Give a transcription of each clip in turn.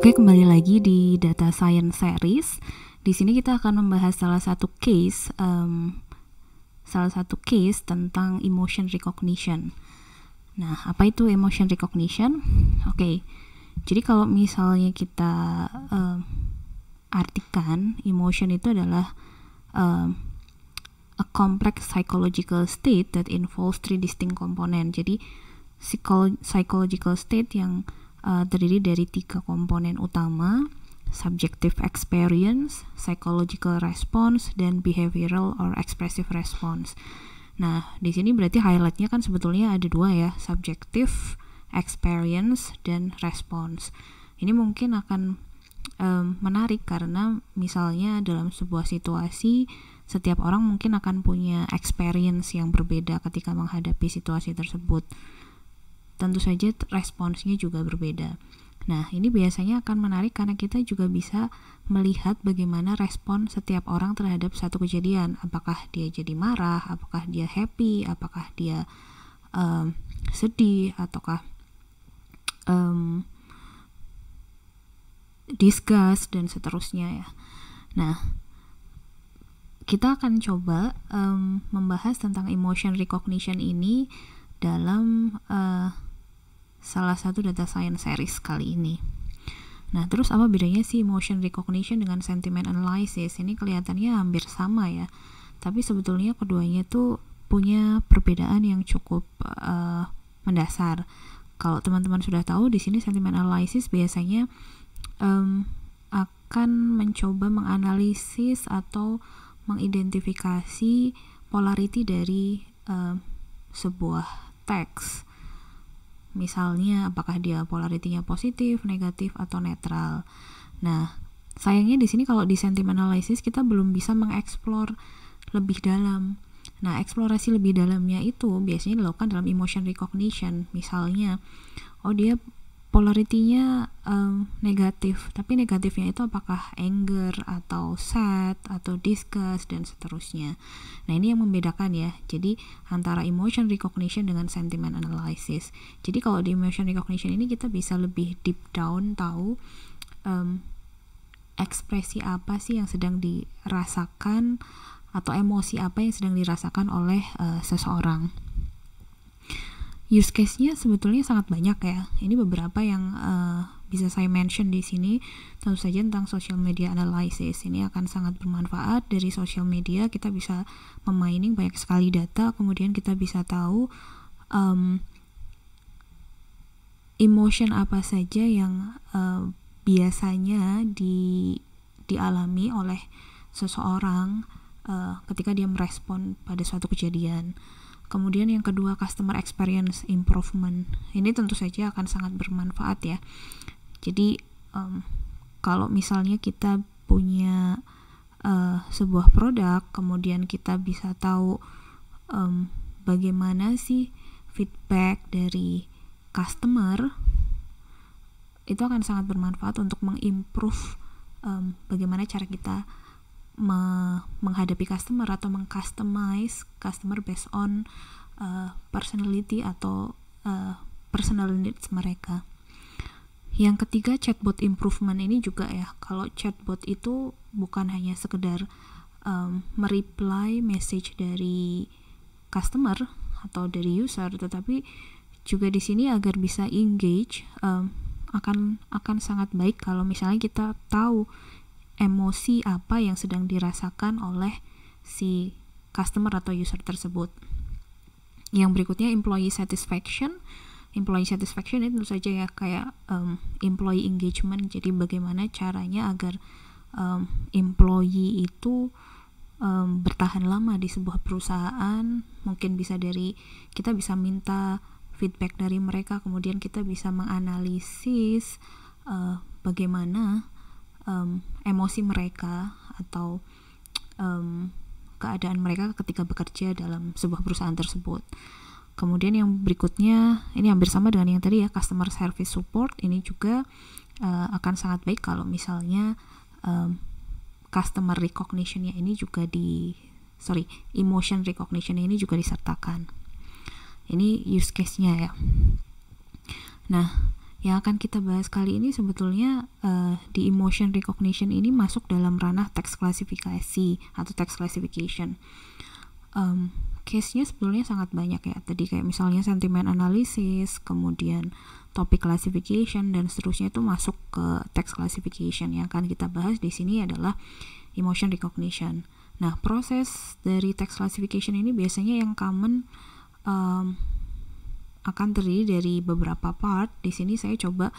Oke, kembali lagi di Data Science Series. Di sini kita akan membahas salah satu case tentang emotion recognition. Nah, apa itu emotion recognition? Oke, jadi kalau misalnya kita artikan, emotion itu adalah a complex psychological state that involves three distinct component. Jadi psychological state yang terdiri dari 3 komponen utama: subjective experience, psychological response, dan behavioral or expressive response. Nah, di sini berarti highlightnya kan sebetulnya ada 2 ya, subjective experience dan response. Ini mungkin akan menarik karena misalnya dalam sebuah situasi setiap orang mungkin akan punya experience yang berbeda ketika menghadapi situasi tersebut. Tentu saja responsnya juga berbeda. Nah, ini biasanya akan menarik karena kita juga bisa melihat bagaimana respon setiap orang terhadap satu kejadian. Apakah dia jadi marah, apakah dia happy, apakah dia sedih, ataukah disgust, dan seterusnya ya. Nah, kita akan coba membahas tentang emotion recognition ini dalam salah satu data science series kali ini. Nah, terus apa bedanya sih emotion recognition dengan sentiment analysis? Ini kelihatannya hampir sama ya, tapi sebetulnya keduanya tuh punya perbedaan yang cukup mendasar. Kalau teman-teman sudah tahu, di sini sentiment analysis biasanya akan mencoba menganalisis atau mengidentifikasi polarity dari sebuah teks. Misalnya apakah dia polaritinya positif, negatif, atau netral. Nah, sayangnya di sini kalau di sentiment analysis kita belum bisa mengeksplor lebih dalam. Nah, eksplorasi lebih dalamnya itu biasanya dilakukan dalam emotion recognition. Misalnya, dia polaritinya negatif, tapi negatifnya itu apakah anger atau sad atau disgust dan seterusnya. Nah, ini yang membedakan ya, jadi antara emotion recognition dengan sentiment analysis. Jadi kalau di emotion recognition ini kita bisa lebih deep down tahu ekspresi apa sih yang sedang dirasakan atau emosi apa yang sedang dirasakan oleh seseorang. Use case-nya sebetulnya sangat banyak ya. Ini beberapa yang bisa saya mention di sini. Tentu saja tentang social media analysis. Ini akan sangat bermanfaat. Dari social media kita bisa memining banyak sekali data, kemudian kita bisa tahu emotion apa saja yang biasanya dialami oleh seseorang ketika dia merespon pada suatu kejadian. Kemudian yang kedua, customer experience improvement. Ini tentu saja akan sangat bermanfaat ya. Jadi kalau misalnya kita punya sebuah produk, kemudian kita bisa tahu bagaimana sih feedback dari customer, itu akan sangat bermanfaat untuk mengimprove bagaimana cara kita menghadapi customer atau mengcustomize customer based on personality atau personal needs mereka. Yang ketiga, chatbot improvement. Ini juga ya, kalau chatbot itu bukan hanya sekedar mereply message dari customer atau dari user, tetapi juga di sini agar bisa engage akan sangat baik kalau misalnya kita tahu emosi apa yang sedang dirasakan oleh si customer atau user tersebut. Yang berikutnya, employee satisfaction. Employee satisfaction itu tentu saja ya kayak employee engagement. Jadi bagaimana caranya agar employee itu bertahan lama di sebuah perusahaan. Mungkin bisa dari kita bisa minta feedback dari mereka, kemudian kita bisa menganalisis bagaimana emosi mereka atau keadaan mereka ketika bekerja dalam sebuah perusahaan tersebut. Kemudian yang berikutnya, ini hampir sama dengan yang tadi ya, customer service support. Ini juga akan sangat baik kalau misalnya customer recognition-nya ini juga emotion recognition ini juga disertakan. Ini use case-nya ya. Nah, Yang akan kita bahas kali ini sebetulnya di emotion recognition ini masuk dalam ranah text klasifikasi atau text classification. Case-nya sebetulnya sangat banyak ya. Tadi kayak misalnya sentiment analysis, kemudian topic classification, dan seterusnya itu masuk ke text classification. Yang akan kita bahas di sini adalah emotion recognition. Nah, proses dari text classification ini biasanya yang common akan terdiri dari beberapa part. Di sini saya coba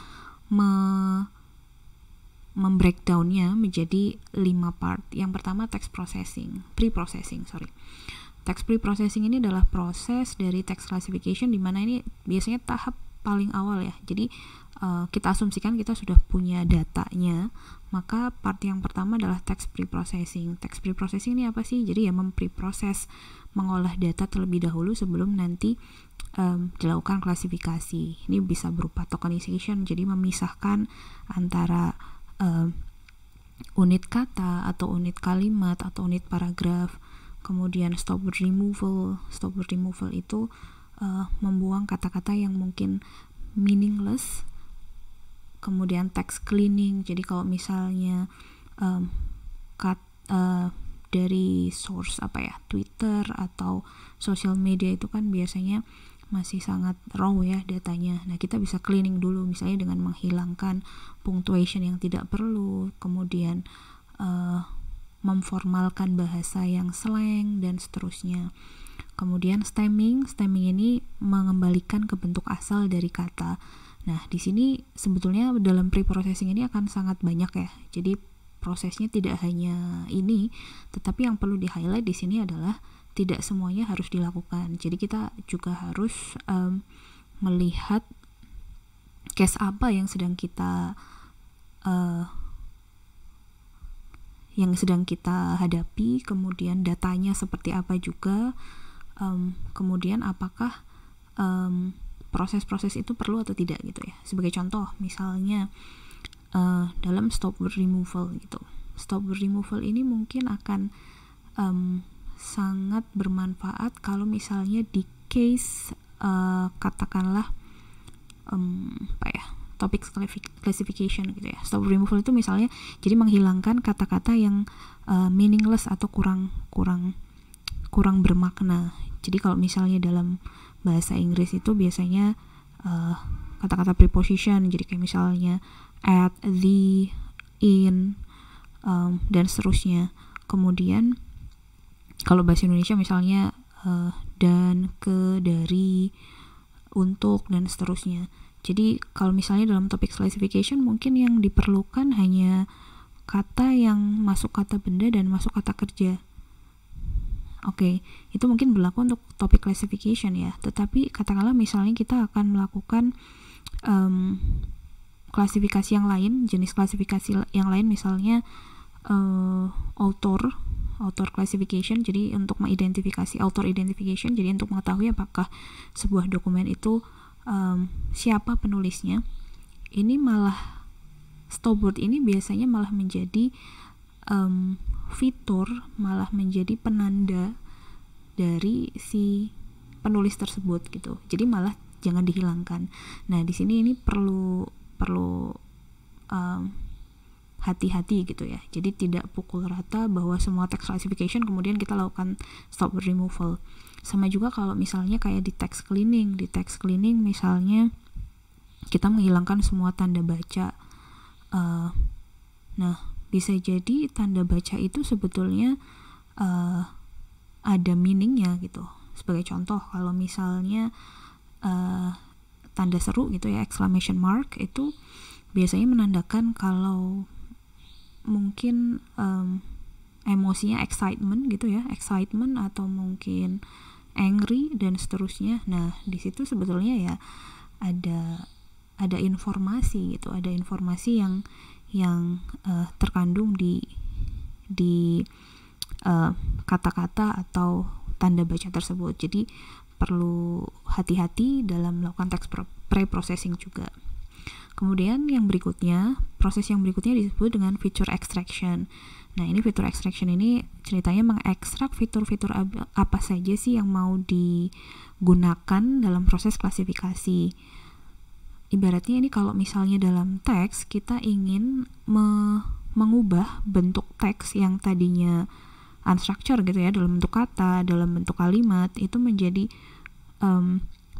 membreakdownnya menjadi 5 part. Yang pertama text processing, pre-processing. Text pre-processing ini adalah proses dari text classification, di mana ini biasanya tahap paling awal ya. Jadi kita asumsikan kita sudah punya datanya, maka part yang pertama adalah text pre-processing. Text pre-processing ini apa sih? Jadi ya mempreproses, mengolah data terlebih dahulu sebelum nanti dilakukan klasifikasi. Ini bisa berupa tokenization, jadi memisahkan antara unit kata atau unit kalimat atau unit paragraf. Kemudian stop word removal itu membuang kata-kata yang mungkin meaningless. Kemudian text cleaning, jadi kalau misalnya dari source Twitter atau social media itu kan biasanya masih sangat raw ya datanya. Nah, kita bisa cleaning dulu misalnya dengan menghilangkan punctuation yang tidak perlu, kemudian memformalkan bahasa yang slang dan seterusnya. Kemudian stemming ini mengembalikan ke bentuk asal dari kata. Nah, di sini sebetulnya dalam pre-processing ini akan sangat banyak ya. Jadi prosesnya tidak hanya ini, tetapi yang perlu di-highlight di sini adalah tidak semuanya harus dilakukan. Jadi kita juga harus melihat case apa yang sedang kita hadapi, kemudian datanya seperti apa juga, kemudian apakah proses-proses itu perlu atau tidak gitu ya. Sebagai contoh misalnya dalam stop word removal gitu. Stop word removal ini mungkin akan sangat bermanfaat kalau misalnya di case katakanlah topic classification gitu ya. Stop removal itu misalnya jadi menghilangkan kata-kata yang meaningless atau kurang bermakna. Jadi kalau misalnya dalam bahasa Inggris itu biasanya kata-kata preposition, jadi kayak misalnya at, the, in, dan seterusnya. Kemudian kalau bahasa Indonesia misalnya dan, ke, dari, untuk, dan seterusnya. Jadi kalau misalnya dalam topic classification mungkin yang diperlukan hanya kata yang masuk kata benda dan masuk kata kerja. Oke, itu mungkin berlaku untuk topic classification ya. Tetapi katakanlah misalnya kita akan melakukan klasifikasi yang lain, jenis klasifikasi yang lain, misalnya author classification, jadi untuk mengidentifikasi author identification, jadi untuk mengetahui apakah sebuah dokumen itu siapa penulisnya. Ini malah stop word ini biasanya malah menjadi fitur, malah menjadi penanda dari si penulis tersebut gitu. Jadi malah jangan dihilangkan. Nah, di sini ini perlu hati-hati gitu ya. Jadi tidak pukul rata bahwa semua text classification kemudian kita lakukan stop word removal. Sama juga kalau misalnya kayak di text cleaning. Di text cleaning misalnya kita menghilangkan semua tanda baca. Nah, bisa jadi tanda baca itu sebetulnya ada meaningnya gitu. Sebagai contoh, kalau misalnya tanda seru gitu ya, exclamation mark, itu biasanya menandakan kalau mungkin emosinya excitement gitu ya, excitement atau mungkin angry dan seterusnya. Nah, di situ sebetulnya ya ada informasi gitu, ada informasi yang terkandung di kata-kata atau tanda baca tersebut. Jadi perlu hati-hati dalam melakukan text pre-processing juga. Kemudian proses yang berikutnya disebut dengan feature extraction. Nah, ini feature extraction ini ceritanya mengekstrak fitur-fitur apa saja sih yang mau digunakan dalam proses klasifikasi. ibaratnya ini kalau misalnya dalam teks kita ingin mengubah bentuk teks yang tadinya unstructured gitu ya, dalam bentuk kata, dalam bentuk kalimat, itu menjadi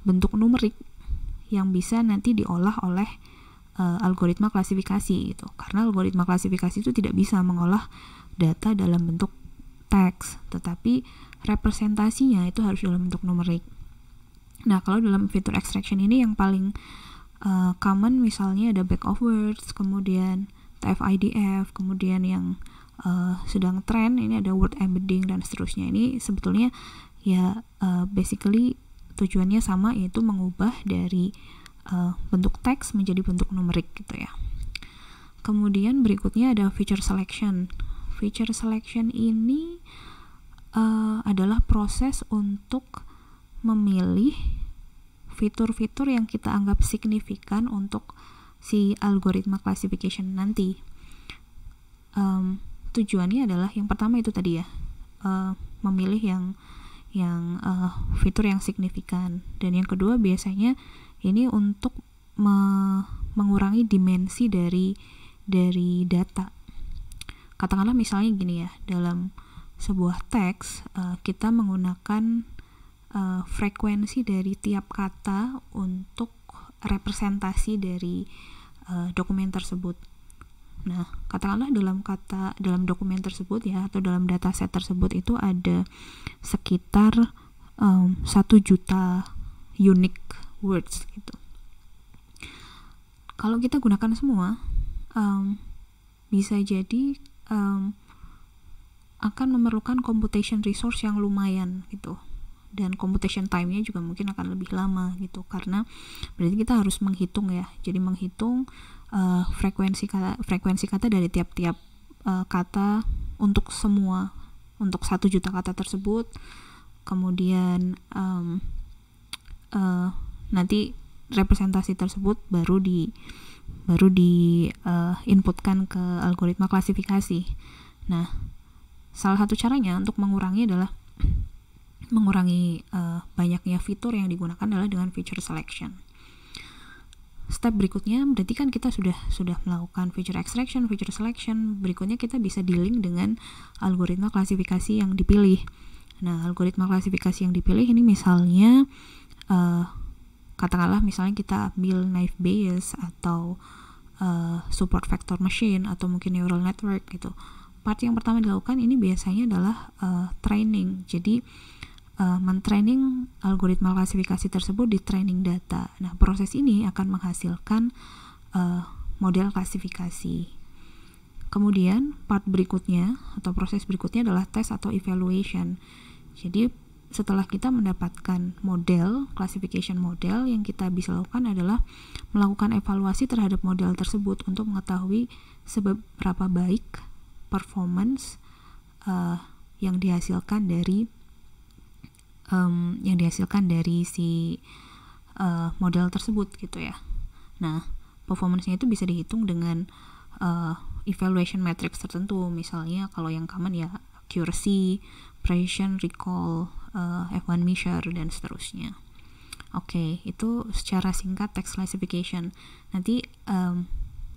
bentuk numerik yang bisa nanti diolah oleh algoritma klasifikasi gitu. Karena algoritma klasifikasi itu tidak bisa mengolah data dalam bentuk teks, tetapi representasinya itu harus dalam bentuk numerik. Nah, kalau dalam fitur extraction ini yang paling common misalnya ada back of words, kemudian TF-IDF, kemudian yang sedang tren ini ada word embedding dan seterusnya. Ini sebetulnya ya basically tujuannya sama, yaitu mengubah dari bentuk teks menjadi bentuk numerik gitu ya. Kemudian berikutnya ada feature selection. Feature selection ini adalah proses untuk memilih fitur-fitur yang kita anggap signifikan untuk si algoritma classification nanti. Tujuannya adalah yang pertama itu tadi ya, memilih yang fitur yang signifikan, dan yang kedua biasanya ini untuk mengurangi dimensi dari data. Katakanlah misalnya gini ya, dalam sebuah teks kita menggunakan frekuensi dari tiap kata untuk representasi dari dokumen tersebut. Nah, katakanlah dalam dokumen tersebut ya, atau dalam dataset tersebut itu ada sekitar 1 juta unique words gitu. Kalau kita gunakan semua, bisa jadi akan memerlukan computation resource yang lumayan gitu, dan computation time-nya juga mungkin akan lebih lama gitu, karena berarti kita harus menghitung ya, jadi menghitung frekuensi kata dari tiap-tiap kata untuk 1 juta kata tersebut. Kemudian nanti representasi tersebut baru di inputkan ke algoritma klasifikasi. Nah, salah satu caranya untuk mengurangi adalah mengurangi banyaknya fitur yang digunakan adalah dengan feature selection. Step berikutnya berarti kan kita sudah melakukan feature extraction, feature selection. Berikutnya kita bisa dealing dengan algoritma klasifikasi yang dipilih. Nah, algoritma klasifikasi yang dipilih ini misalnya katakanlah misalnya kita ambil naive Bayes atau support vector machine atau mungkin neural network gitu. Part yang pertama dilakukan ini biasanya adalah training. Jadi mentraining algoritma klasifikasi tersebut di training data. Nah, proses ini akan menghasilkan model klasifikasi. Kemudian part berikutnya atau proses berikutnya adalah test atau evaluation. Jadi setelah kita mendapatkan model, classification model, yang kita bisa lakukan adalah melakukan evaluasi terhadap model tersebut untuk mengetahui seberapa baik performance yang dihasilkan dari si model tersebut gitu ya. Nah, performance-nya itu bisa dihitung dengan evaluation matrix tertentu. Misalnya kalau yang common ya accuracy, precision, recall, F1 measure, dan seterusnya. Oke, itu secara singkat text classification. Nanti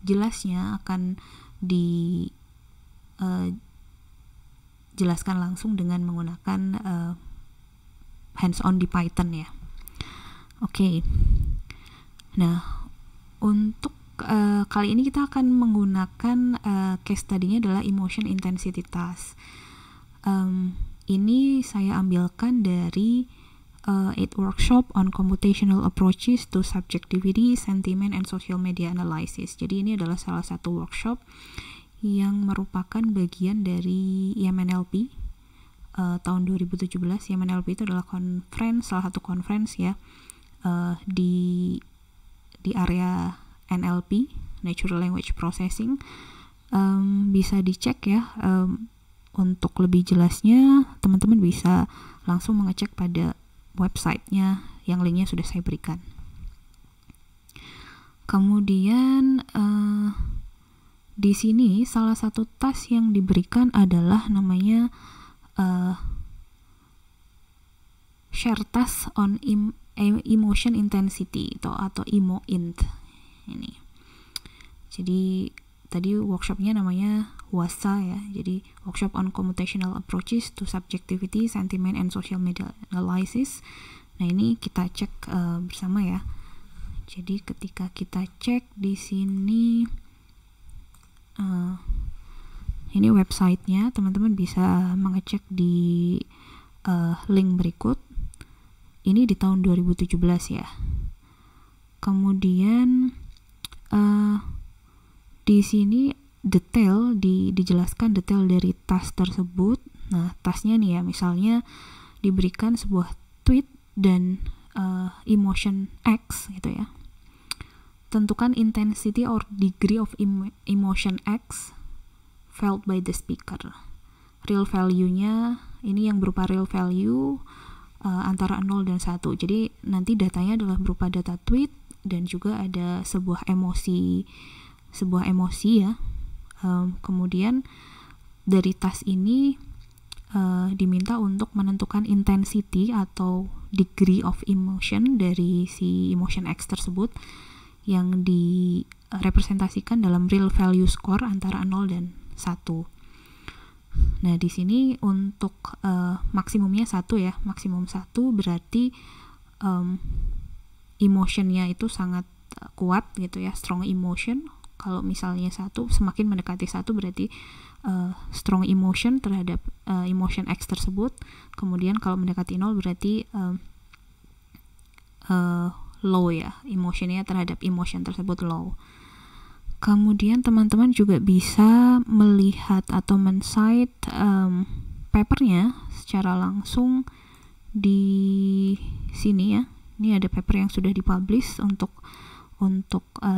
jelasnya akan dijelaskan langsung dengan menggunakan hands-on di Python ya. Oke. Nah, untuk kali ini kita akan menggunakan case study-nya adalah emotion intensity task. Ini saya ambilkan dari 8 workshop on computational approaches to subjectivity, sentiment, and social media analysis. Jadi ini adalah salah satu workshop yang merupakan bagian dari YMNLP tahun 2017. YMNLP itu adalah salah satu conference ya di area NLP, Natural Language Processing. Bisa dicek ya. Untuk lebih jelasnya teman-teman bisa langsung mengecek pada websitenya yang linknya sudah saya berikan. Kemudian di sini salah satu task yang diberikan adalah namanya share task on emotion intensity atau EmoInt. Ini. Jadi tadi workshopnya namanya WASA ya. Jadi Workshop on Computational Approaches to Subjectivity, Sentiment and Social Media Analysis. Nah, ini kita cek bersama ya. Jadi ketika kita cek di sini, ini websitenya, teman-teman bisa mengecek di link berikut. Ini di tahun 2017 ya. Kemudian di sini dijelaskan detail dari task tersebut. Nah, tasknya nih ya, misalnya diberikan sebuah tweet dan emotion X gitu ya. Tentukan intensity or degree of emotion X felt by the speaker. Real value-nya ini yang berupa real value antara 0 dan 1. Jadi nanti datanya adalah berupa data tweet dan juga ada sebuah emosi ya. Kemudian dari task ini diminta untuk menentukan intensity atau degree of emotion dari si emotion X tersebut yang direpresentasikan dalam real value score antara 0 dan 1. Nah, di sini untuk maksimumnya 1 ya. Maksimum 1 berarti emotionnya itu sangat kuat gitu ya, strong emotion. Kalau misalnya 1, semakin mendekati 1 berarti strong emotion terhadap emotion X tersebut. Kemudian kalau mendekati 0 berarti low ya, emotionnya terhadap emotion tersebut low. Kemudian teman-teman juga bisa melihat atau men-cite papernya secara langsung di sini ya. Ini ada paper yang sudah dipublish untuk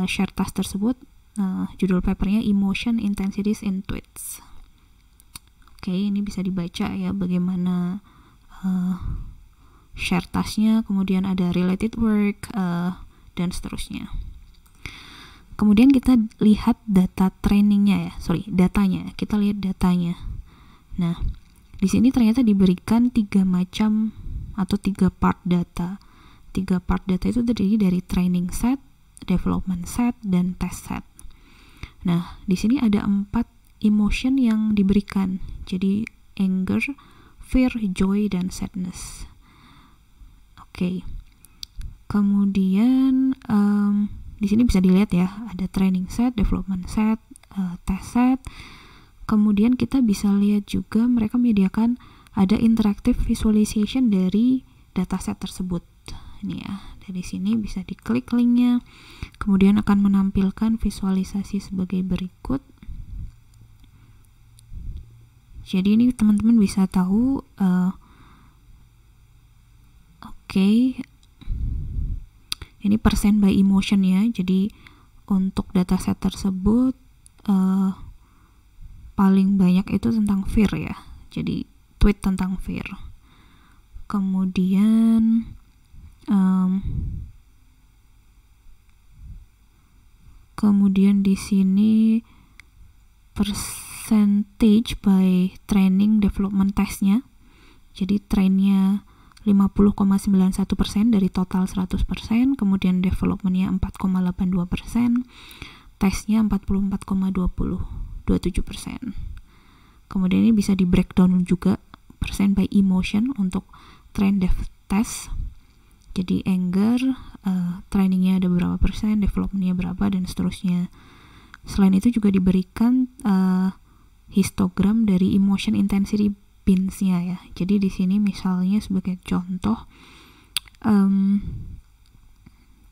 share task tersebut. Judul papernya Emotion Intensities in Tweets. Oke, ini bisa dibaca ya bagaimana share tasknya, kemudian ada related work dan seterusnya. Kemudian kita lihat datanya. Kita lihat datanya. Nah, di sini ternyata diberikan 3 macam atau 3 part data. 3 part data itu terdiri dari training set, development set, dan test set. Nah, di sini ada 4 emotion yang diberikan. Jadi anger, fear, joy, dan sadness. Oke. Kemudian di sini bisa dilihat ya, ada training set, development set, test set. Kemudian kita bisa lihat juga mereka menyediakan ada interactive visualization dari dataset tersebut. Ini ya, dari sini bisa diklik linknya, kemudian akan menampilkan visualisasi sebagai berikut. Jadi ini teman-teman bisa tahu ini persen by emotion ya. Jadi untuk dataset tersebut paling banyak itu tentang fear ya. Jadi tweet tentang fear. Kemudian di sini percentage by training development testnya. Jadi trainnya 50,91% dari total 100%, kemudian developmentnya 4,82%, tesnya 44,27%. Kemudian ini bisa di breakdown juga persen by emotion untuk train dev test. Jadi anger, trainingnya ada berapa persen, developmentnya berapa, dan seterusnya. Selain itu juga diberikan histogram dari emotion intensity bins-nya ya. Jadi di sini misalnya sebagai contoh,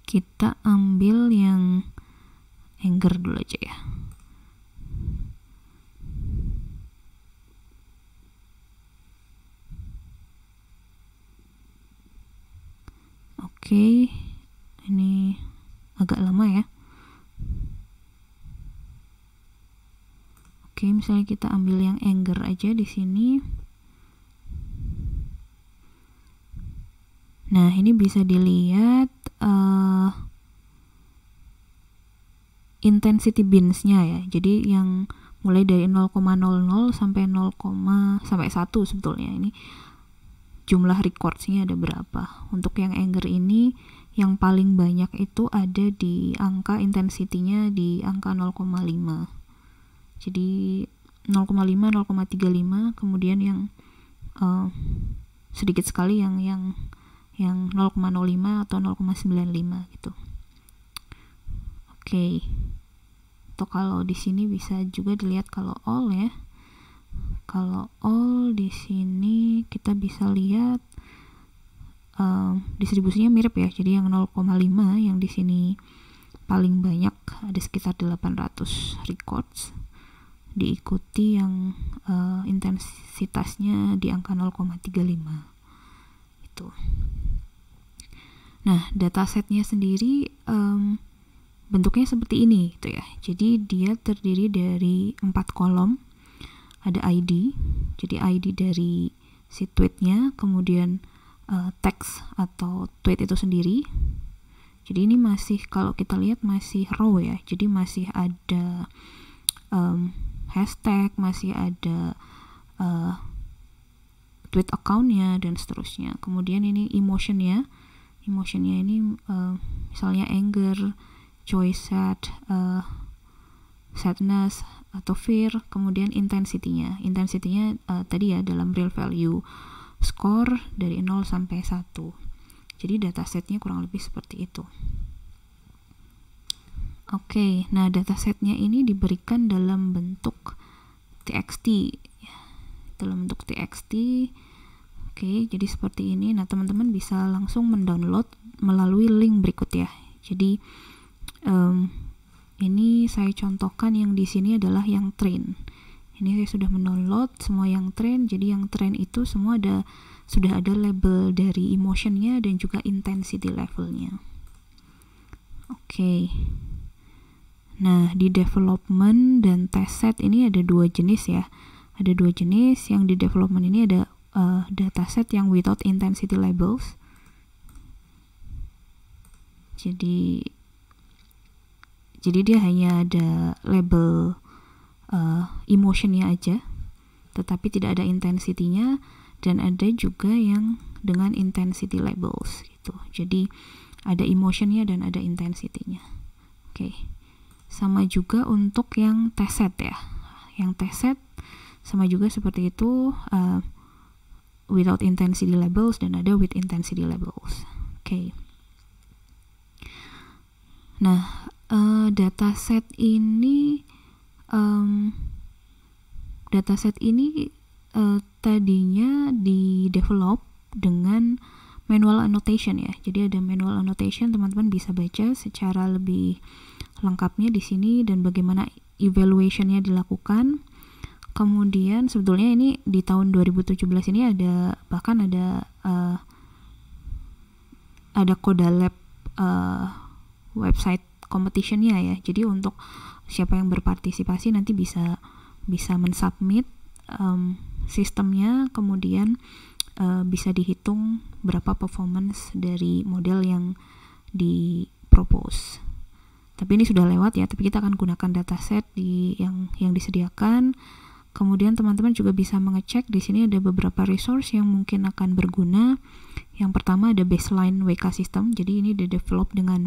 kita ambil yang anger dulu aja ya. Oke, ini agak lama ya. Oke, misalnya kita ambil yang anger aja di sini. Nah, ini bisa dilihat intensity bins-nya ya. Jadi yang mulai dari 0,00 sampai sampai 1 sebetulnya. Ini jumlah records-nya ada berapa. Untuk yang anger ini yang paling banyak itu ada di angka intensity-nya di angka 0,5. Jadi 0,5, 0,35, kemudian yang sedikit sekali yang 0,05 atau 0,95 gitu. Oke. Atau kalau di sini bisa juga dilihat kalau all ya. Kalau all di sini kita bisa lihat distribusinya mirip ya. Jadi yang 0,5 yang di sini paling banyak, ada sekitar 800 records, diikuti yang intensitasnya di angka 0,35 itu. Nah, datasetnya sendiri bentuknya seperti ini gitu ya. Jadi dia terdiri dari 4 kolom. Ada ID, jadi ID dari si tweetnya, kemudian teks atau tweet itu sendiri. Jadi ini masih, kalau kita lihat masih raw ya, jadi masih ada hashtag, masih ada tweet account-nya dan seterusnya. Kemudian ini emotionnya ini misalnya anger, joy, sad, sadness atau fear. Kemudian intensity-nya tadi ya dalam real value score dari 0 sampai 1. Jadi datasetnya kurang lebih seperti itu. Oke, nah datasetnya ini diberikan dalam bentuk TXT. Dalam bentuk TXT. Oke, jadi seperti ini. Nah, teman-teman bisa langsung mendownload melalui link berikut ya. Jadi ini saya contohkan yang di sini adalah yang train. Ini saya sudah mendownload semua yang train. Jadi yang train itu semua sudah ada label dari emotionnya dan juga intensity levelnya. Oke. Nah, di development dan test set ini ada 2 jenis ya. Ada 2 jenis. Yang di development ini ada dataset yang without intensity labels. Jadi dia hanya ada label emotionnya aja, tetapi tidak ada intensity-nya, dan ada juga yang dengan intensity labels gitu. Jadi ada emotionnya dan ada intensity-nya. Oke. Sama juga untuk yang test set ya. Yang test set sama juga seperti itu, without intensity labels dan ada with intensity labels. Oke. Nah, dataset ini tadinya di-develop dengan manual annotation ya. Jadi ada manual annotation, teman-teman bisa baca secara lebih lengkapnya di sini dan bagaimana evaluation-nya dilakukan. Kemudian sebetulnya ini di tahun 2017 ini ada Codalab website competition-nya ya. Jadi untuk siapa yang berpartisipasi nanti bisa mensubmit sistemnya, kemudian bisa dihitung berapa performance dari model yang di-propose. Tapi ini sudah lewat ya, tapi kita akan gunakan dataset yang disediakan. Kemudian teman-teman juga bisa mengecek di sini ada beberapa resource yang mungkin akan berguna. Yang pertama ada baseline WK system. Jadi ini di-develop dengan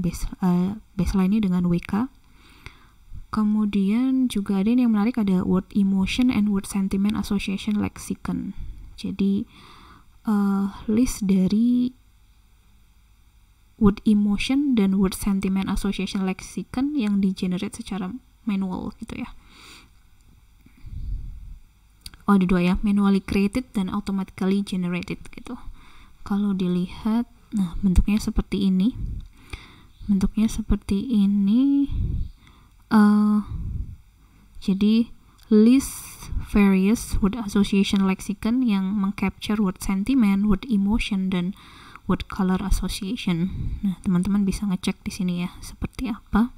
baseline-nya dengan WK. Kemudian juga ada yang menarik, ada word emotion and word sentiment association lexicon. Jadi list dari word emotion dan word sentiment association lexicon yang di-generate secara manual gitu ya. Oh, ada 2 ya, manually created dan automatically generated gitu. Kalau dilihat, nah bentuknya seperti ini. Jadi list various word association lexicon yang mengcapture word sentiment, word emotion, dan word color association. Nah, teman-teman bisa ngecek di sini ya seperti apa.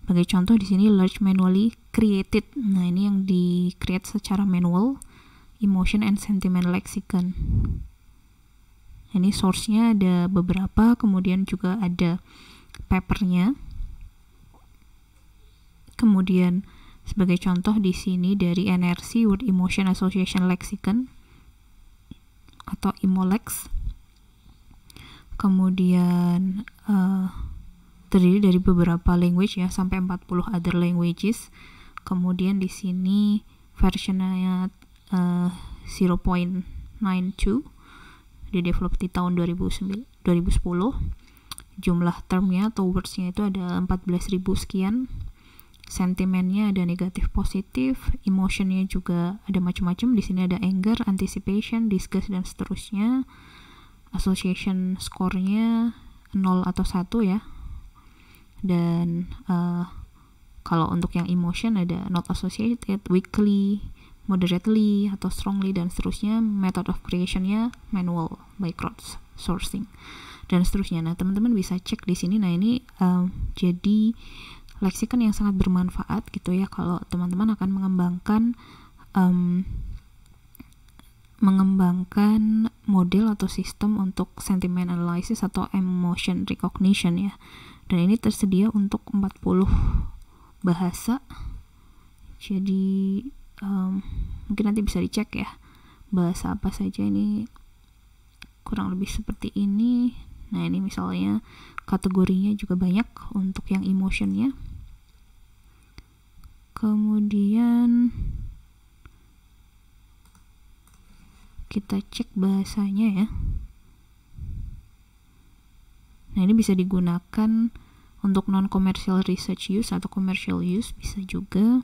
Sebagai contoh di sini large manually created. Nah, ini yang di-create secara manual, emotion and sentiment lexicon. Ini source-nya ada beberapa, kemudian juga ada papernya. Kemudian sebagai contoh di sini dari NRC Word Emotion Association Lexicon atau Emolex. kemudian terdiri dari beberapa language ya, sampai 40 other languages. Kemudian di sini versionnya 0.92, di-develop di tahun 2010. Jumlah termnya atau wordsnya itu ada 14.000 sekian. Sentimennya ada negatif, positif, emotionnya juga ada macam-macam. Di sini ada anger, anticipation, disgust, dan seterusnya. Association score-nya 0 atau 1 ya. Dan kalau untuk yang emotion ada not associated, weakly, moderately, atau strongly, dan seterusnya. Method of creation-nya manual by crowdsourcing, dan seterusnya. Nah, teman-teman bisa cek di sini. Nah, ini jadi leksikon yang sangat bermanfaat gitu ya kalau teman-teman akan mengembangkan model atau sistem untuk sentiment analysis atau emotion recognition ya. Dan ini tersedia untuk 40 bahasa. Jadi mungkin nanti bisa dicek ya bahasa apa saja. Ini kurang lebih seperti ini. Nah, ini misalnya kategorinya juga banyak untuk yang emotionnya. Kemudian kita cek bahasanya ya. Nah, ini bisa digunakan untuk non-commercial research use atau commercial use bisa juga.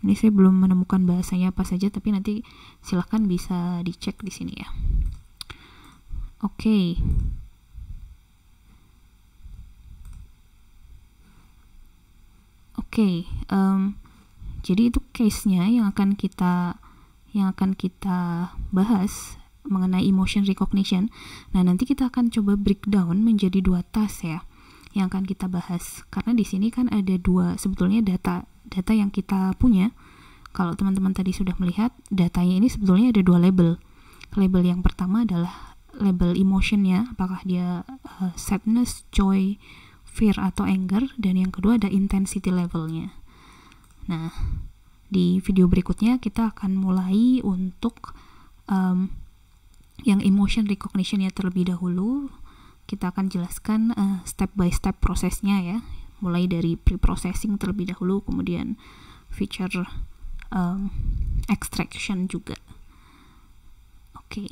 Ini saya belum menemukan bahasanya apa saja, tapi nanti silahkan bisa dicek di sini ya. Oke. Jadi itu case-nya yang akan kita bahas mengenai emotion recognition. Nah, nanti kita akan coba breakdown menjadi 2 task ya yang akan kita bahas. Karena di sini kan ada 2 sebetulnya data yang kita punya. Kalau teman-teman tadi sudah melihat, datanya ini sebetulnya ada 2 label. Label yang pertama adalah label emotionnya, apakah dia sadness, joy, fear, atau anger. Dan yang kedua ada intensity levelnya. Nah, di video berikutnya kita akan mulai untuk yang emotion recognition-nya terlebih dahulu. Kita akan jelaskan step by step prosesnya ya, mulai dari pre-processing terlebih dahulu, kemudian feature extraction juga. Oke.